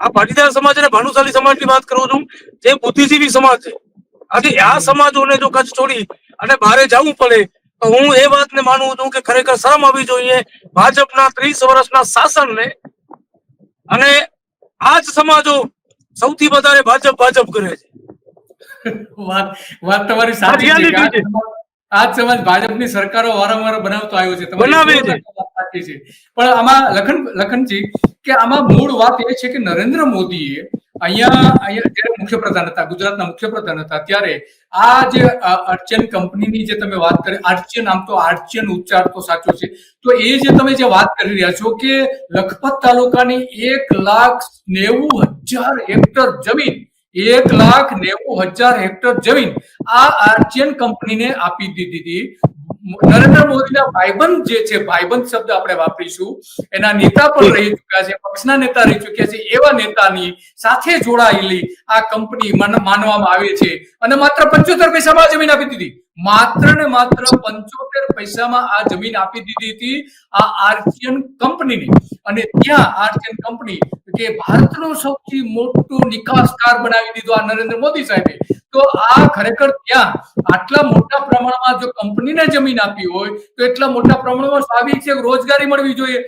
આ પાટીદાર સમાજ અને ભાનુશાલી સમાજની વાત કરું છું, જે બુદ્ધિજીવી સમાજ છે. આજે આ સમાજોને જો કચ્છ છોડી અને બહાર જવું પડે તો હું એ વાતને માનું છું કે ખરેખર શરમ આવવી જોઈએ ભાજપના 30 વર્ષના શાસનને. અને આ જ સમાજો સૌથી વધારે ભાજપ કરે છે. વાત તમારી સાચી છે. આ સમાજ ભાજપની સરકારો વારંવાર બનાવતો આવ્યો છે, બનાવે છે. સાચી છે. પણ આમાં લખનજી કે આમાં મૂળ વાત એ છે કે નરેન્દ્ર મોદીએ અહીંયા જયારે મુખ્યપ્રધાન હતા, ગુજરાતના મુખ્યપ્રધાન હતા, ત્યારે આ જે આર્ચિયન કંપનીની જે તમે વાત કરી, આર્ચિયન, આમ તો આર્ચિયન ઉચ્ચાર તો સાચો છે, તો એ જે તમે જે વાત કરી રહ્યા છો કે લખપત તાલુકાની 1,90,000 હેક્ટર જમીન, 1,90,000 હેક્ટર જમીન આ આર્ચિયન કંપનીને આપી દીધી હતી. નરેન્દ્ર મોદીના ભાઈબંધ જે છે, ભાઈબંધ શબ્દ આપણે વાપરીશું, એના નેતા પણ રહી ચુક્યા છે, પક્ષના નેતા રહી ચુક્યા છે, એવા નેતાની સાથે જોડાયેલી આ કંપની માનવામાં આવે છે. અને માત્ર 75 પૈસામાં જમીન આપી દીધી, માત્ર ને માત્ર 75 પૈસામાં આ જમીન આપી દીધી હતી આ આર્ચિયન કંપનીને. અને ત્યાં આર્ચિયન કંપની કે ભારતનો સૌથી મોટો નિકાસકાર બનાવી દીધો આ નરેન્દ્ર મોદી સાહેબે. તો આ ખરેખર ત્યાં આટલા મોટા પ્રમાણમાં જો કંપનીને જમીન આપી હોય તો એટલા મોટા પ્રમાણમાં સ્વાભાવિક છે રોજગારી મળવી જોઈએ.